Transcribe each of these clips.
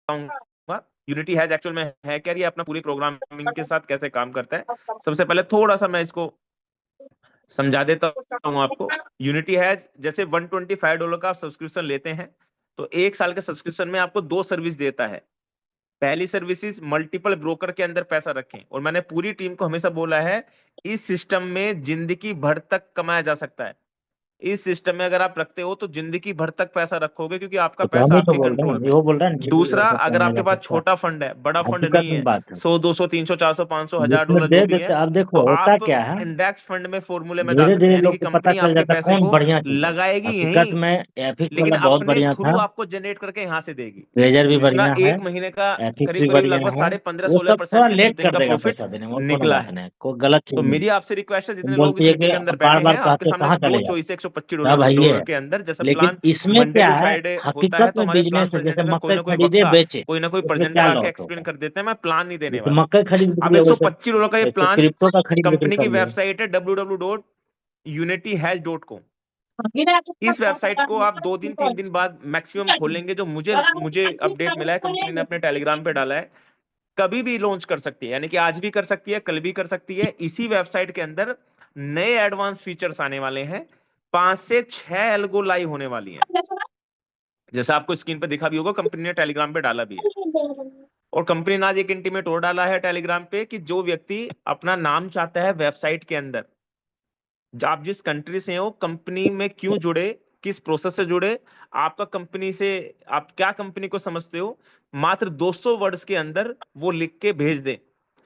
बताऊंगा unity has actual में है क्या, ये अपना पूरी प्रोग्रामिंग के साथ कैसे काम करता है। सबसे पहले थोड़ा सा मैं इसको समझा देता हूँ आपको। यूनिटी हैज जैसे $125 का आप सब्सक्रिप्शन लेते हैं, तो एक साल के सब्सक्रिप्शन में आपको दो सर्विस देता है। पहली सर्विसेज मल्टीपल ब्रोकर के अंदर पैसा रखें, और मैंने पूरी टीम को हमेशा बोला है इस सिस्टम में जिंदगी भर तक कमाया जा सकता है। इस सिस्टम में अगर आप रखते हो तो जिंदगी भर तक पैसा रखोगे, क्योंकि आपका तो हम पैसा ही तो आपके बोल रहे कंट्रोल हैं, में ये है। वो बोल रहे हैं जिंदगी भर दूसरा, तक अगर कमाया आपके जा पास सकता है। छोटा फंड है, बड़ा फंड हकीकत नहीं में है, बात है, 100 200 300 400 500 जिसमें $1000 दे जो भी देते। है, अब तो देखो होता आप क्या है, इंडेक्स फंड में फॉर्मूले में डाल धीरे सकते धीरे हैं, यानी लोग कि को पता कंपनी चल आपके जाता है पैसे कौन को बढ़िया चीज है। लगाएगी हकीकत यहीं, में एफिक्स लेकिन वाला बहुत अपने बढ़िया थ्रू था, आपको जनरेट करके यहां से देगी। ट्रेजर भी पिछला बढ़िया है, एक महीने का एफिक्स करीब भी करीब बढ़िया लगभग है। 15.5 वो सब थोड़ा 16% के लेट समथिंग कर का देगा प्रॉफिट पैसा देने में, और कोनो निकला बात है। नहीं, कोई गलत चीज तो नहीं। मेरी आपसे रिक्वेस्ट है, तुम जितने लोग बोलती इस है कि मीटिंग के अंदर बार बैठे बार हैं, आपके कहते सामने कहाँ दो चलेगा, चॉइस है $125 सब है ये डॉलर है। के अंदर। जैसे लेकिन प्लान इसमें मंडे क्या टू है, फ्राइडे होता है, हकीकत तो में हमारे प्लान बिजनेस है, जैसे प्रेजेंटेशन कोई मकई ना कोई खरीदे वक्ता, बेचे, कोई ना कोई उसमें प्रेजेंटर क्या आके लॉस एक्सप्लेन होता है। कर देते हैं, मैं प्लान नहीं देने जैसे वाला। मकई खरीद अब बिक्री है, वैसे $125 का ये एक तो प्लान, क्रिप्टो का खरीद बिक्री कंपनी कर की लो। वेबसाइट है www.unityhash.com। इस वेबसाइट को आप 2 दिन 3 दिन बाद मैक्सिमम खोलेंगे, जो मुझे मुझे अपडेट मिला है, कंपनी ने अपने टेलीग्राम पे डाला है, कभी भी लॉन्च कर सकती है, यानी कि आज भी कर सकती है, कल भी कर सकती है। इसी वेबसाइट के अंदर नए एडवांस फीचर्स आने वाले हैं, 5 से 6 एल्गो लाइव होने वाली हैं, जैसा आपको स्क्रीन पे दिखा भी होगा, कंपनी ने टेलीग्राम पे डाला भी है। और कंपनी ने आज एक इंटीमेट और डाला है टेलीग्राम पे कि जो व्यक्ति अपना नाम चाहता है वेबसाइट के अंदर, आप जिस कंट्री से हो, कंपनी में क्यों जुड़े, किस प्रोसेस से जुड़े, आपका कंपनी से, आप क्या कंपनी को समझते हो, मात्र 200 वर्ड्स के अंदर वो लिख के भेज दें।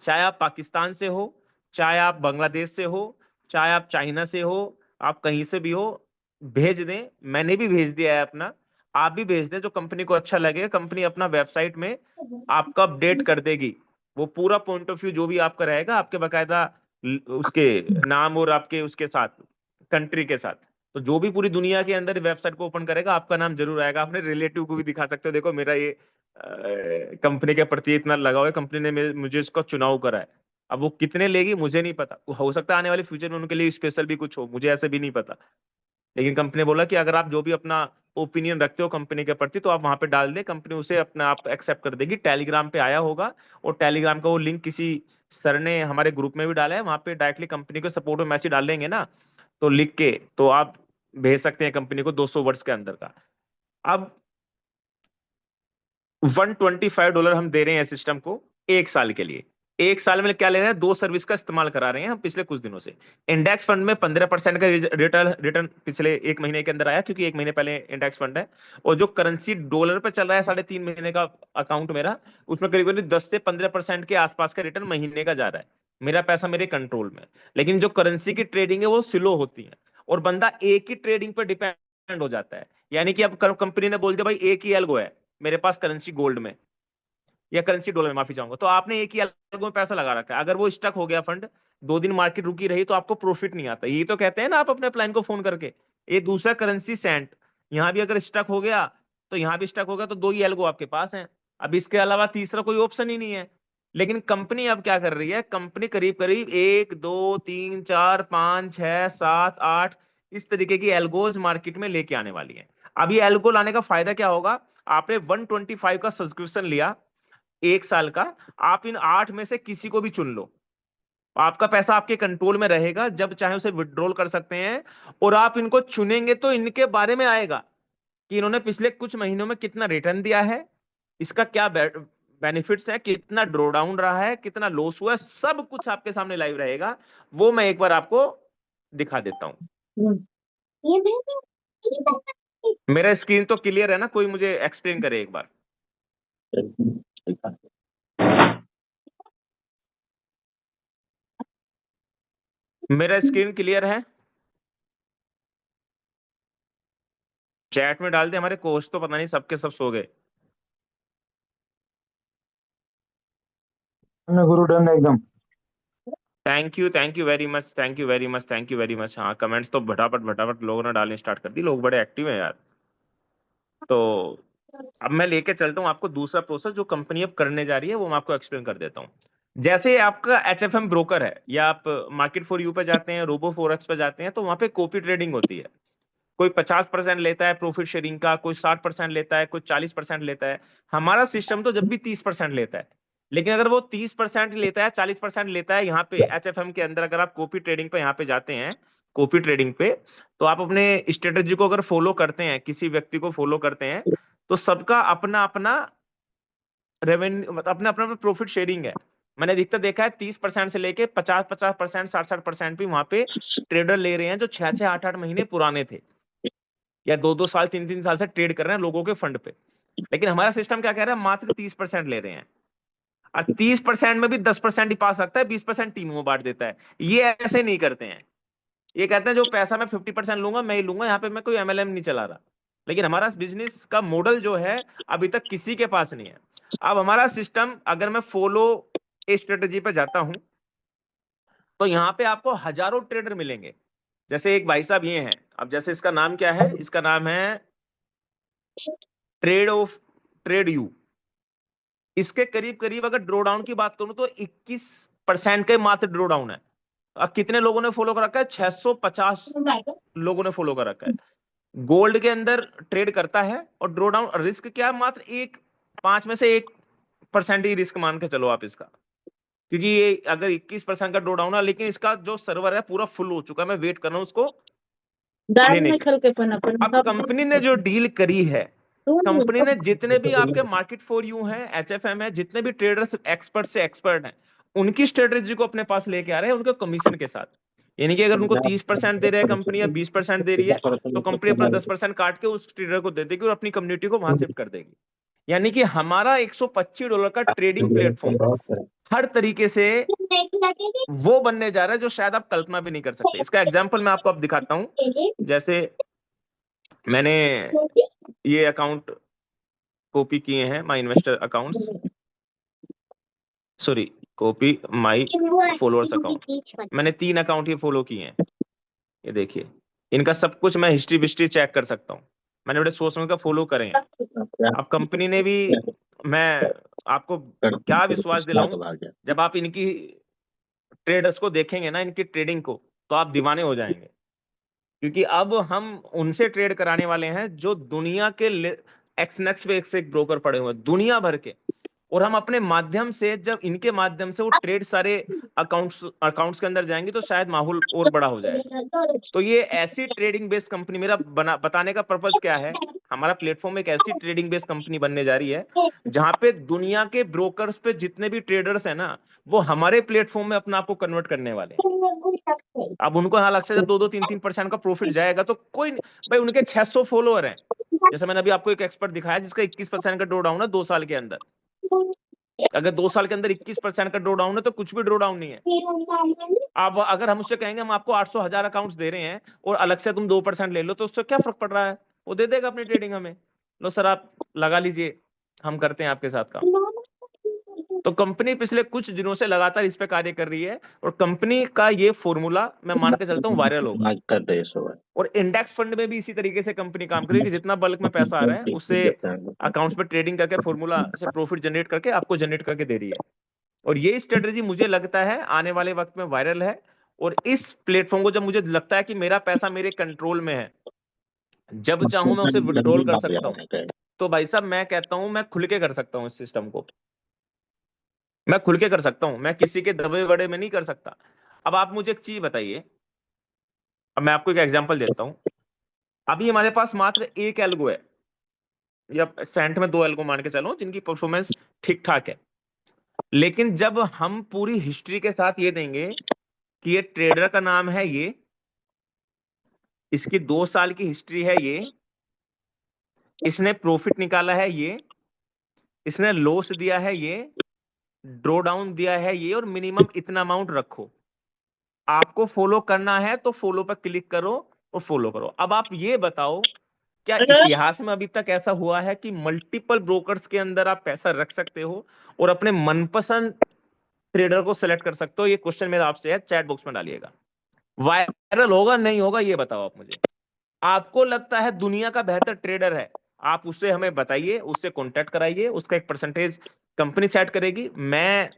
चाहे आप पाकिस्तान से हो, चाहे आप बांग्लादेश से हो, चाहे आप चाइना से हो, आप कहीं से भी हो, भेज दें। मैंने भी भेज दिया है अपना, आप भी भेज दें। जो कंपनी को अच्छा लगे, कंपनी अपना वेबसाइट में आपका अपडेट कर देगी। वो पूरा पॉइंट ऑफ व्यू जो भी आपका रहेगा, आपके बकायदा उसके नाम और आपके उसके साथ, कंट्री के साथ, तो जो भी पूरी दुनिया के अंदर वेबसाइट को ओपन करेगा, आपका नाम जरूर आएगा। अपने रिलेटिव को भी दिखा सकते हो, देखो मेरा ये कंपनी के प्रति इतना लगाव है, कंपनी ने मुझे इसका चुनाव करा है। अब वो कितने लेगी मुझे नहीं पता, हो सकता है आने वाले फ्यूचर में उनके लिए स्पेशल भी कुछ हो, मुझे ऐसे भी नहीं पता। लेकिन कंपनी ने बोला कि अगर आप जो भी अपना ओपिनियन रखते हो कंपनी के प्रति, तो आप वहां पे डाल दे, कंपनी उसे अपना आप एक्सेप्ट कर देगी। टेलीग्राम पे आया होगा, और टेलीग्राम का वो लिंक किसी सर ने हमारे ग्रुप में भी डाला है, वहां पे डायरेक्टली कंपनी के सपोर्ट में मैसेज डाल देंगे ना, तो लिख के तो आप भेज सकते हैं कंपनी को 200 वर्ड्स के अंदर का। अब $125 हम दे रहे हैं सिस्टम को एक साल के लिए। एक साल में क्या ले रहे हैं, दो सर्विस का इस्तेमाल करा रहे हैं हम पिछले कुछ दिनों से। इंडेक्स फंड में 15% का रिटर्न रिटर्न पिछले एक महीने के अंदर आया, क्योंकि एक महीने पहले इंडेक्स फंड है। और जो करेंसी डॉलर पे चल रहा है 3.5 महीने का अकाउंट मेरा, उसमें करीब करीब 10 से 15% के आसपास का रिटर्न महीने का जा रहा है। मेरा पैसा मेरे कंट्रोल में। लेकिन जो करेंसी की ट्रेडिंग है वो स्लो होती है, और बंदा एक ही ट्रेडिंग पर डिपेंड हो जाता है। यानी कि अब कंपनी ने बोल दिया भाई एक ही एल्गो है मेरे पास, करेंसी गोल्ड में या करेंसी डॉलर में, माफी चाहूंगा, तो आपने एक ही एल्गो में पैसा लगा रखा है, अगर वो स्टक हो गया फंड, 2 दिन मार्केट रुकी रही, तो आपको प्रॉफिट नहीं आता। यही तो कहते हैं ना आप अपने प्लान को फोन करके। ये दूसरा करेंसी सेंट, यहां भी अगर स्टक हो गया तो यहां भी स्टक हो गया, तो दो ही एल्गो आपके पास हैं। अब इसके अलावा तीसरा कोई ऑप्शन ही नहीं है। लेकिन कंपनी अब क्या कर रही है, कंपनी करीब करीब 1 2 3 4 5 6 7 8 इस तरीके की एल्गोज मार्केट में लेके आने वाली है। अब ये एल्गो लाने का फायदा क्या होगा, आपने 125 का सब्सक्रिप्शन लिया एक साल का, आप इन 8 में से किसी को भी चुन लो, आपका पैसा आपके कंट्रोल में रहेगा, जब चाहे उसे विड्रॉल कर सकते हैं। और आप इनको चुनेंगे तो इनके बारे में आएगा कि इन्होंने पिछले कुछ महीनों में कितना रिटर्न दिया है, इसका क्या बेनिफिट्स है, कितना ड्रॉ डाउन रहा है, कितना लॉस हुआ है, सब कुछ आपके सामने लाइव रहेगा। वो मैं एक बार आपको दिखा देता हूं। मेरा स्क्रीन तो क्लियर है ना, कोई मुझे एक्सप्लेन करे एक बार। मेरा स्क्रीन क्लियर है, चैट में डाल दे, हमारे कोच तो पता नहीं सबके सब सो गए। गुरु डन एकदम। Thank you very much, thank you very much, thank you very much. हाँ, कमेंट्स तो भटाफट भटाफट लोगों ने डालने स्टार्ट कर दी, लोग बड़े एक्टिव हैं यार। तो अब मैं लेके चलता हूँ आपको दूसरा प्रोसेस जो कंपनी अब करने जा रही है, वो मैं आपको एक्सप्लेन कर देता हूँ। जैसे आपका HFM ब्रोकर है, या आप मार्केट फॉर यू पे जाते हैं, रोबो फोरेक्स पे जाते हैं, तो वहां पे कॉपी ट्रेडिंग होती है। कोई 50% लेता है प्रॉफिट शेयरिंग का, कोई 60% लेता है, कोई 40% लेता है। हमारा सिस्टम तो जब भी 30% लेता है, लेकिन अगर वो 30% लेता है, 40% लेता है, यहाँ पे एचएफएम के अंदर अगर आप कॉपी ट्रेडिंग पे यहाँ पे जाते हैं, कॉपी ट्रेडिंग पे, तो आप अपने स्ट्रेटेजी को अगर फॉलो करते हैं, किसी व्यक्ति को फॉलो करते हैं, तो सबका अपना अपना रेवेन्यू, मतलब अपना अपना प्रॉफिट शेयरिंग है। मैंने अधिकतर देखा है 30% से लेके 50% 60% भी वहां पे ट्रेडर ले रहे हैं जो 6 8 महीने पुराने थे, या 2 2 साल 3 3 साल से ट्रेड कर रहे हैं लोगों के फंड पे। लेकिन हमारा सिस्टम क्या कह रहा है, मात्र 30% ले रहे हैं, और 30% में भी 10% ही पा सकता है, 20% टीमों में बांट देता है। ये ऐसे नहीं करते हैं, ये कहते हैं जो पैसा मैं 50% लूंगा मैं ही लूंगा, यहाँ पे मैं कोई एमएलएम नहीं चला रहा। लेकिन हमारा बिजनेस का मॉडल जो है अभी तक किसी के पास नहीं है। अब हमारा सिस्टम, अगर मैं फॉलो स्ट्रेटेजी पे जाता हूं, तो यहाँ पे आपको हजारों ट्रेडर मिलेंगे। जैसे एक भाई साहब ये हैं, अब जैसे इसका नाम क्या है, इसका नाम है ट्रेड यू। इसके करीब करीब अगर ड्रॉ डाउन की बात करूं तो 21% के मात्र ड्रॉ डाउन है। अब कितने लोगों ने फॉलो कर रखा है, 650 लोगों ने फॉलो कर रखा है। गोल्ड के अंदर ट्रेड करता है, और ड्रॉ डाउन रिस्क क्या है, मात्र 5 में से 1% ही रिस्क मान के चलो आप इसका, क्योंकि ये अगर 21% का ड्रॉ डाउन है, लेकिन इसका जो सर्वर है पूरा फुल हो चुका है, मैं वेट कर रहा हूँ उसको लेने की। अब कंपनी ने जो डील करी है, कंपनी ने जितने भी आपके मार्केट फॉर यू हैं, एचएफएम है, जितने भी ट्रेडर्स एक्सपर्ट से एक्सपर्ट हैं, उनकी स्ट्रेटेजी को अपने पास लेके आ रहे हैं उनके कमीशन के साथ। यानी कि अगर उनको 30% दे रहे हैं कंपनी, या 20% दे रही है, तो कंपनी अपना 10% काट के उस ट्रेडर को दे देगी और अपनी कम्युनिटी को वहां शिफ्ट कर देगी। यानी कि हमारा $125 का ट्रेडिंग प्लेटफॉर्म हर तरीके से वो बनने जा रहा है जो शायद आप कल्पना भी नहीं कर सकते। इसका एग्जांपल मैं आपको अब दिखाता हूं। जैसे मैंने ये अकाउंट कॉपी किए हैं, my investor accounts, sorry, copy my followers account. मैंने 3 अकाउंट ये फॉलो किए हैं, ये देखिए, इनका सब कुछ मैं हिस्ट्री विस्ट्री चेक कर सकता हूँ। मैंने बड़े सोच समझ कर फॉलो करे हैं। अब कंपनी ने भी, मैं आपको क्या विश्वास दिलाऊं, जब आप इनकी ट्रेडर्स को देखेंगे ना, इनकी ट्रेडिंग को, तो आप दीवाने हो जाएंगे। क्योंकि अब हम उनसे ट्रेड कराने वाले हैं जो दुनिया के एक्सनेक्स पे एक ब्रोकर पड़े हुए हैं दुनिया भर के, और हम अपने माध्यम से, जब इनके माध्यम से वो ट्रेड सारे अकाउंट्स के अंदर जाएंगे, तो शायद माहौल और बड़ा हो जाएगा। तो ये ऐसी ट्रेडिंग बेस्ड कंपनी, मेरा बताने का पर्पस क्या है, हमारा प्लेटफॉर्म एक ऐसी ट्रेडिंग बेस्ड कंपनी बनने जा रही है जहां पे दुनिया के ब्रोकर्स पे जितने भी ट्रेडर्स हैं ना, वो हमारे प्लेटफॉर्म में अपना आपको कन्वर्ट करने वाले हैं। अब उनको यहाँ लगता है जब 2 2 3 3% का प्रॉफिट जाएगा तो कोई, भाई उनके 600 फॉलोअर हैं। जैसे मैंने अभी आपको एक एक्सपर्ट दिखाया जिसका 21% का ड्रॉ डाउन है 2 साल के अंदर। अगर 2 साल के अंदर 21% का ड्रॉ डाउन है तो कुछ भी ड्रॉ डाउन नहीं है। अब अगर हम उससे कहेंगे हम आपको 800 1000 अकाउंट्स दे रहे हैं और अलग से तुम 2% ले लो, तो उससे क्या फर्क पड़ रहा है, वो दे देगा अपनी ट्रेडिंग हमें, लो सर आप लगा लीजिए, हम करते हैं आपके साथ काम। तो कंपनी पिछले कुछ दिनों से लगातार इस पे कार्य कर रही है, और कंपनी का ये फॉर्मूला मैं मान के चलता हूँ वायरल होगा। और इंडेक्स फंड में भी इसी तरीके से कंपनी काम करेगी, जितना बल्क में पैसा आ रहा है उससे अकाउंट्स पे ट्रेडिंग करके फॉर्मूला से प्रॉफिट जनरेट करके आपको जनरेट करके दे रही है। और ये स्ट्रेटेजी मुझे लगता है आने वाले वक्त में वायरल है। और इस प्लेटफॉर्म को जब मुझे लगता है कि मेरा पैसा मेरे कंट्रोल में है, जब चाहूं मैं उसे विड्रॉल कर सकता हूं, तो भाई साहब मैं कहता हूं मैं खुल के कर सकता हूं इस सिस्टम को, मैं खुल के कर सकता हूं, मैं किसी के दबे बड़े में नहीं कर सकता। अब आप मुझे एक चीज बताइए, अब मैं आपको एक एग्जांपल देता हूं। अभी हमारे पास मात्र एक एल्गो है, या सेंट में 2 एल्गो मान के चलो जिनकी परफॉर्मेंस ठीक ठाक है। लेकिन जब हम पूरी हिस्ट्री के साथ ये देंगे कि ये ट्रेडर का नाम है ये, इसकी 2 साल की हिस्ट्री है ये, इसने प्रॉफिट निकाला है ये, इसने लॉस दिया है ये, ड्रॉ डाउन दिया है ये, और मिनिमम इतना अमाउंट रखो, आपको फॉलो करना है तो फॉलो पर क्लिक करो और फॉलो करो। अब आप ये बताओ, क्या इतिहास में अभी तक ऐसा हुआ है कि मल्टीपल ब्रोकर्स के अंदर आप पैसा रख सकते हो और अपने मनपसंद ट्रेडर को सिलेक्ट कर सकते हो? ये क्वेश्चन मेरा आपसे है, चैट बॉक्स में डालिएगा। वायरल होगा नहीं होगा ये बताओ आप मुझे। आपको लगता है दुनिया का बेहतर ट्रेडर है, आप उससे हमें बताइए, उससे कॉन्टेक्ट कराइए, उसका एक परसेंटेज कंपनी सेट करेगी। मैं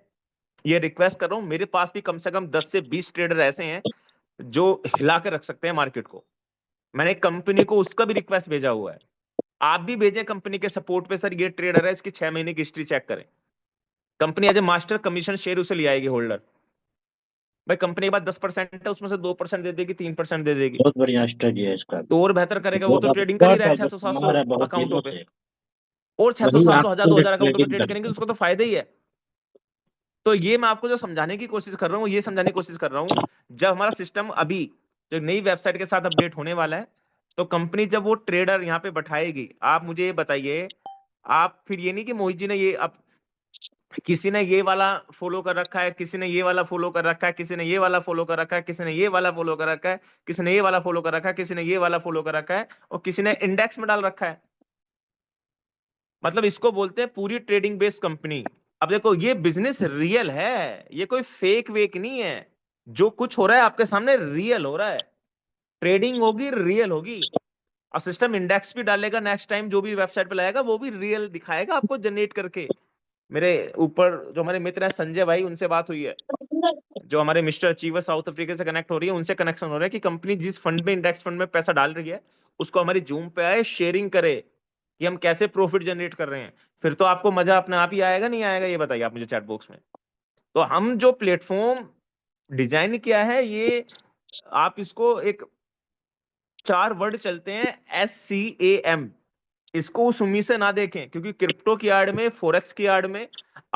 ये रिक्वेस्ट कर रहा हूं, मेरे पास भी कम से कम 10 से 20 ट्रेडर ऐसे हैं जो हिला के रख सकते हैं मार्केट को। मैंने कंपनी को उसका भी रिक्वेस्ट भेजा हुआ है, आप भी भेजें कंपनी के सपोर्ट पे, सर ये ट्रेडर है, इसकी 6 महीने की हिस्ट्री चेक करें। Company as a master commission share उसे ले आएगी होल्डर। भाई कंपनी के पास 10% है, उसमें से 2% दे देगी, 3% दे देगी, बहुत बढ़िया स्ट्रेटजी है इसका। तो और बेहतर करेगा। वो बहुत तो ट्रेडिंग कर ही रहा है है, जो 600-700 कमा रहा है बहुत अकाउंटों दिनों पे, से, और 600 वही 700 1000 आपको 2000 अकाउंटों पे रिलेटेड ट्रेड करेंगे तो करता उसको तो फायदा ही है। तो ये मैं आपको जो समझाने की कोशिश कर रहा हूँ, ये समझाने की कोशिश कर रहा हूँ, जब हमारा सिस्टम अभी जो नई वेबसाइट के साथ अपडेट होने वाला है, तो कंपनी जब वो ट्रेडर यहाँ पे बैठाएगी, आप मुझे ये बताइए, आप फिर ये नहीं कि मोहित जी ने ये अब किसी ने ये वाला फॉलो कर रखा है, किसी ने ये वाला फॉलो कर रखा है, किसी ने ये वाला फॉलो कर रखा है, किसी ने ये वाला फॉलो कर रखा है, किसी ने ये वाला फॉलो कर रखा है, किसी ने ये वाला फॉलो कर रखा है, और किसी ने इंडेक्स में डाल रखा है। मतलब इसको बोलते हैं पूरी ट्रेडिंग बेस्ड कंपनी। अब देखो ये बिजनेस रियल है, ये कोई फेक वेक नहीं है। जो कुछ हो रहा है आपके सामने रियल हो रहा है, ट्रेडिंग होगी रियल होगी, और सिस्टम इंडेक्स भी डालेगा नेक्स्ट टाइम, जो भी वेबसाइट पे लाएगा वो भी रियल दिखाएगा आपको जनरेट करके। मेरे ऊपर जो हमारे मित्र हैं संजय भाई, उनसे बात हुई है, जो हमारे मिस्टर अचीवर साउथ अफ्रीका से कनेक्ट हो रही है, उनसे कनेक्शन हो रहा है कि कंपनी जिस फंड में, इंडेक्स फंड में पैसा डाल रही है, उसको हमारी जूम पे आए, शेयरिंग करे कि हम कैसे प्रॉफिट जनरेट कर रहे हैं। फिर तो आपको मजा अपने आप ही आएगा, नहीं आएगा ये बताइए आप मुझे चैट बॉक्स में। तो हम जो प्लेटफॉर्म डिजाइन किया है, ये आप इसको एक 4 वर्ड चलते हैं, SCAM। इसको उस उम्मीद से ना देखें, क्योंकि क्रिप्टो की आड़ में, फोरेक्स की आड़ में,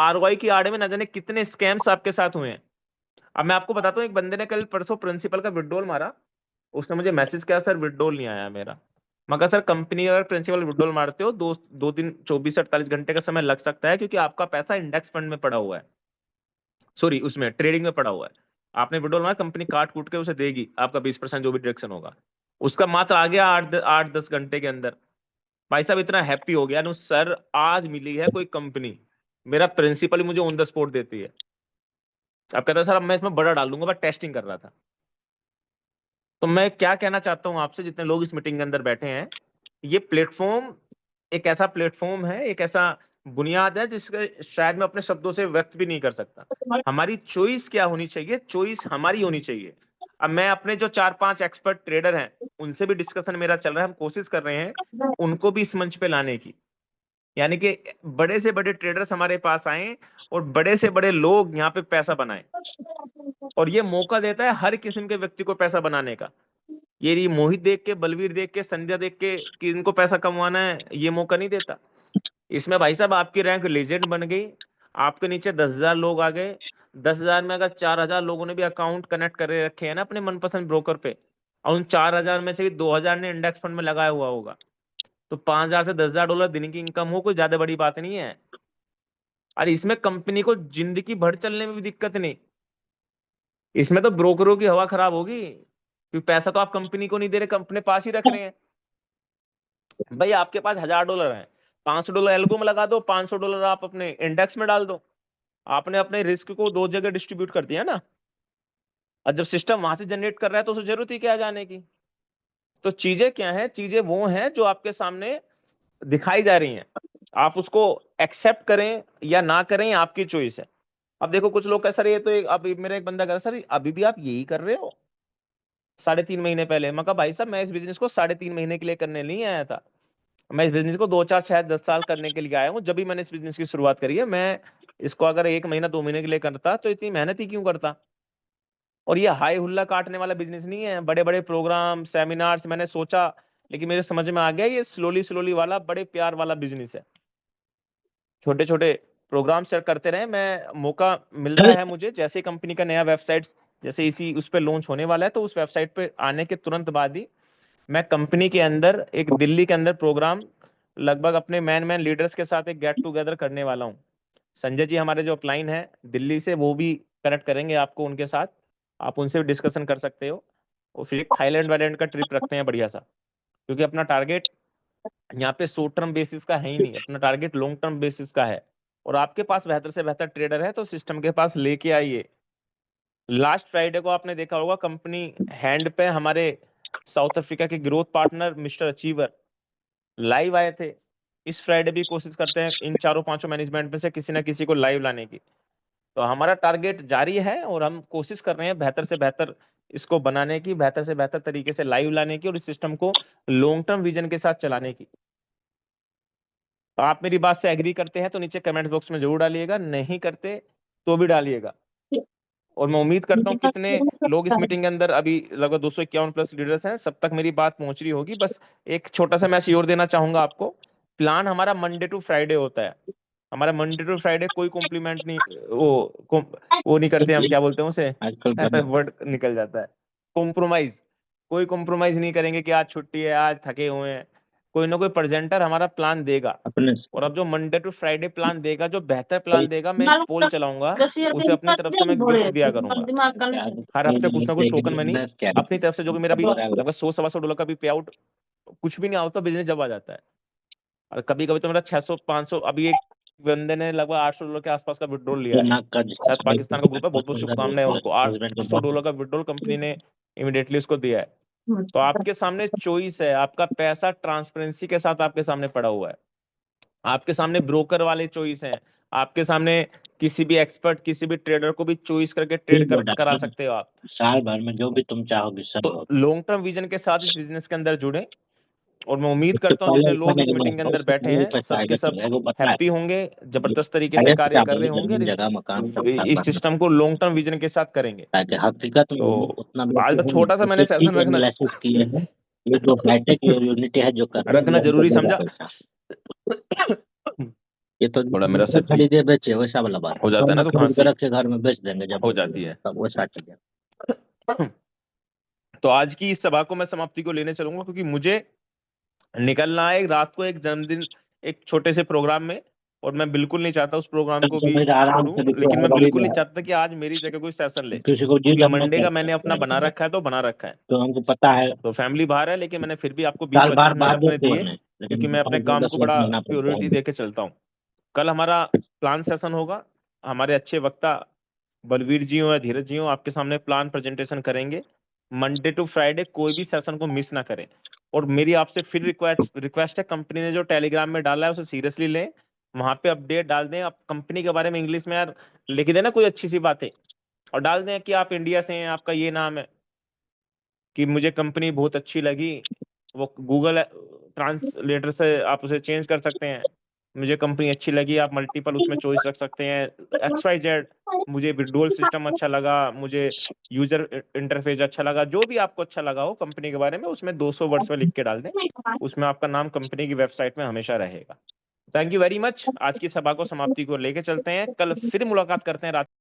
ROI की आड़ में न जाने कितने स्कैम्स आपके साथ हुए हैं। अब मैं आपको बताता हूँ, एक बंदे ने कल परसों प्रिंसिपल का विड्रॉल मारा, उसने मुझे मैसेज किया, सर विड्रॉल नहीं आया मेरा। मगर सर कंपनी अगर प्रिंसिपल विड्रॉल मारते हो, दो दो दिन 24 से 48 घंटे का समय लग सकता है, क्योंकि आपका पैसा इंडेक्स फंड में पड़ा हुआ है, सॉरी उसमें ट्रेडिंग में पड़ा हुआ है। आपने विड्रॉल मारा, कंपनी काट कूट के उसे देगी आपका 20% जो भी डिडक्शन होगा, उसका मात्र आ गया 8-10 घंटे के अंदर। भाई साहब इतना हैप्पी हो गया ना सर, आज मिली है कोई कंपनी, मेरा प्रिंसिपल ही मुझे ऑन द स्पॉट देती है। अब कहता है सर अब मैं इसमें बड़ा डाल दूंगा, बस टेस्टिंग कर रहा था। तो मैं क्या कहना चाहता हूं आपसे, जितने लोग इस मीटिंग के अंदर बैठे हैं, ये प्लेटफॉर्म एक ऐसा प्लेटफॉर्म है, एक ऐसा बुनियाद है जिसके शायद मैं अपने शब्दों से व्यक्त भी नहीं कर सकता। हमारी चॉइस क्या होनी चाहिए, चॉइस हमारी होनी चाहिए। अब मैं अपने जो 4-5 एक्सपर्ट ट्रेडर हैं, उनसे भी डिस्कशन मेरा चल रहा है, हम कोशिश कर रहे हैं उनको भी इस मंच पे लाने की, यानी कि बड़े से बड़े ट्रेडर्स हमारे पास आए और बड़े से बड़े लोग यहाँ पे पैसा बनाएं। और ये मौका देता है हर किस्म के व्यक्ति को पैसा बनाने का। ये मोहित देख के, बलवीर देख के, संध्या देख के कि इनको पैसा कमवाना है, ये मौका नहीं देता। इसमें भाई साहब आपकी रैंक लेजेंड बन गई, आपके नीचे 10,000 लोग आ गए, 10,000 में अगर 4,000 लोगों ने भी अकाउंट कनेक्ट करे रखे हैं ना अपने मनपसंद ब्रोकर पे, और उन 4,000 में से भी 2,000 ने इंडेक्स फंड में लगाया हुआ होगा, तो 5,000 से 10,000 डॉलर दिन की इनकम हो, कोई ज्यादा बड़ी बात नहीं है। और इसमें कंपनी को जिंदगी भर चलने में भी दिक्कत नहीं, इसमें तो ब्रोकरों की हवा खराब होगी, क्योंकि पैसा तो आप कंपनी को नहीं दे रहे, कंपनी पास ही रख रहे हैं। भाई आपके पास $1,000 है, $500 एल्गो में लगा दो, $500 आप अपने इंडेक्स में डाल दो, आपने अपने रिस्क को 2 जगह डिस्ट्रीब्यूट कर दिया ना। और जब सिस्टम वहां से जनरेट कर रहा है तो उसे जरूरत ही क्या है जाने की। तो चीजें क्या है, चीजें वो हैं जो आपके सामने दिखाई जा रही हैं, आप उसको एक्सेप्ट करें या ना करें, आपकी चॉइस है। अब देखो कुछ लोग कह सर ये तो अभी मेरा एक बंदा कह रहा सर अभी भी आप यही कर रहे हो, 3.5 महीने पहले। मैं कहा भाई साहब मैं इस बिजनेस को 3.5 महीने के लिए करने नहीं आया था, मैं इस बिजनेस को 2-4 शायद 10 साल करने के लिए आया हूँ। जब भी मैंने इस बिजनेस की शुरुआत करी है, मैं इसको अगर 1 महीना 2 महीने के लिए करता तो इतनी मेहनत ही क्यों करता। और ये हाई हुल्ला काटने वाला बिजनेस नहीं है, बड़े बड़े प्रोग्राम सेमिनार्स मैंने सोचा, लेकिन मेरे समझ में आ गया ये स्लोली स्लोली वाला बड़े प्यार वाला बिजनेस है। छोटे छोटे प्रोग्राम शेयर करते रहे, मैं मौका मिलता है मुझे, जैसे कंपनी का नया वेबसाइट जैसे इसी उस पर लॉन्च होने वाला है, तो उस वेबसाइट पे आने के तुरंत बाद ही मैं कंपनी के अंदर एक दिल्ली के अंदर प्रोग्राम लगभग अपने मैन मैन लीडर्स के साथ एक गेट टुगेदर करने वाला हूँ। संजय जी हमारे जो अपलाइन है दिल्ली से, वो भी कनेक्ट करेंगे आपको उनके साथ, आप उनसे भी डिस्कशन कर सकते हो। और फिर एक थाईलैंड वाईलैंड का ट्रिप रखते हैं बढ़िया सा, क्योंकि अपना टारगेट यहाँ पे शॉर्ट टर्म बेसिस का है ही नहीं, अपना टारगेट लॉन्ग टर्म बेसिस का है। और आपके पास बेहतर से बेहतर ट्रेडर है तो सिस्टम के पास लेके आइए। लास्ट फ्राइडे को आपने देखा होगा कंपनी हैंड पे हमारे साउथ अफ्रीका के growth partner mister achiever live आए थे। इस फ्राइडे भी कोशिश करते हैं इन चारों पांचों मैनेजमेंट में से किसी ना किसी को लाइव लाने की। तो हमारा टारगेट जारी है और हम कोशिश कर रहे हैं बेहतर से बेहतर इसको बनाने की, बेहतर से बेहतर तरीके से लाइव लाने की और इस सिस्टम को लॉन्ग टर्म विजन के साथ चलाने की। तो आप मेरी बात से एग्री करते हैं तो नीचे कमेंट बॉक्स में जरूर डालिएगा, नहीं करते तो भी डालिएगा। और मैं उम्मीद करता हूँ कितने लोग इस मीटिंग के अंदर, अभी लगभग 251 प्लस लीडर्स हैं, सब तक मेरी बात पहुंच रही होगी। बस एक छोटा सा मैं श्योर देना चाहूंगा आपको, प्लान हमारा मंडे टू फ्राइडे होता है। हमारा मंडे टू फ्राइडे कोई कॉम्प्लीमेंट नहीं, वो नहीं करते, हम क्या बोलते हैं उसे, आजकल वर्ड निकल जाता है, कॉम्प्रोमाइज। कोई कॉम्प्रोमाइज नहीं करेंगे कि आज छुट्टी है, आज थके हुए हैं। कोई ना कोई प्रेजेंटर हमारा प्लान देगा। अपने और अब जो मंडे टू फ्राइडे प्लान देगा, जो बेहतर प्लान देगा, मैं एक पोल चलाऊंगा, उसे अपनी तरफ से मैं गिफ्ट दिया करूंगा। हर हफ्ते कुछ ना कुछ टोकन मनी अपनी तरफ से, जो कि मेरा भी लगभग 100-125 डॉलर का भी पे आउट कुछ भी नहीं होता, बिजनेस जब आ जाता है। और कभी कभी तो मेरा 600-500, अभी एक बंदे ने लगभग 800 डॉलर के आसपास का विड्रॉल लिया है, शायद पाकिस्तान का ग्रुप है, बहुत बहुत शुभकामनाएं उनको। 800 डॉलर का विड्रॉल कंपनी ने इमीडिएटली उसको दिया है। तो आपके सामने चॉइस है, आपका पैसा ट्रांसपेरेंसी के साथ आपके सामने पड़ा हुआ है, आपके सामने ब्रोकर वाले चॉइस हैं, आपके सामने किसी भी एक्सपर्ट, किसी भी ट्रेडर को भी चॉइस करके ट्रेड करा सकते हो आप। साल भर में जो भी तुम चाहोगे सब तो लॉन्ग टर्म विजन के साथ इस बिजनेस के अंदर जुड़े। और मैं उम्मीद करता हूँ जितने लोग इस मीटिंग के अंदर बैठे हैं, सबके सब हैप्पी होंगे, जबरदस्त तरीके से कार्य कर रहे होंगे, इस सिस्टम को लॉन्ग टर्म विजन के साथ करेंगे। ताकि हकीकत में तो उतना आज बस छोटा सा मैंने सेशन रखना किए हैं। ये जो हाईटेक यूनिटी है जो कर रहे हैं, रखना जरूरी समझा। ये तो थोड़ा मेरा सेट खरीदे बेचे वैसा वाला बात हो जाता है ना, तो खरीद के खांसी रखे घर में बेच देंगे जब हो जाती है। तब वैसा चीज है। तो आज की इस सभा को मैं समाप्ति को लेने चलूंगा, क्योंकि मुझे निकलना है रात को एक जन्मदिन, एक छोटे से प्रोग्राम में। और मैं बिल्कुल नहीं चाहता उस प्रोग्राम को भी छोड़ूं, लेकिन मैं बिल्कुल नहीं चाहता कि आज मेरी जगह कोई सेशन ले, किसी को क्योंकि मंडे का मैंने अपना बना रखा है, तो बना रखा है। तो हमको पता है, तो फैमिली बाहर है, लेकिन मैंने फिर भी आपको साल भर 20-25 मिनट बाद अपने दिए, लेकिन क्योंकि मैं अपने काम को बड़ा प्योरिटी है। दे के चलता हूँ। कल हमारा प्लान सेशन होगा, हमारे अच्छे वक्ता बलवीर जी हो या धीरज जी हो आपके सामने प्लान प्रेजेंटेशन करेंगे। मंडे टू फ्राइडे कोई भी सेशन को मिस ना करें। और मेरी आपसे फिर रिक्वेस्ट है, कंपनी ने जो टेलीग्राम में डाला है उसे सीरियसली लें, वहां पे अपडेट डाल दें। आप कंपनी के बारे में इंग्लिश में यार लिख देना कोई अच्छी सी बातें, और डाल दें कि आप इंडिया से हैं, आपका ये नाम है, कि मुझे कंपनी बहुत अच्छी लगी। वो गूगल ट्रांसलेटर से आप उसे चेंज कर सकते हैं, मुझे कंपनी अच्छी लगी, आप मल्टीपल उसमें चॉइस रख सकते हैं, XYZ, मुझे विड्रॉल सिस्टम अच्छा लगा, मुझे यूजर इंटरफेस अच्छा लगा, जो भी आपको अच्छा लगा हो कंपनी के बारे में, उसमें 200 वर्ड्स में लिख के डाल दें, उसमें आपका नाम कंपनी की वेबसाइट में हमेशा रहेगा। Thank you very much. आज की सभा को समाप्ति को लेके चलते हैं, कल फिर मुलाकात करते हैं रात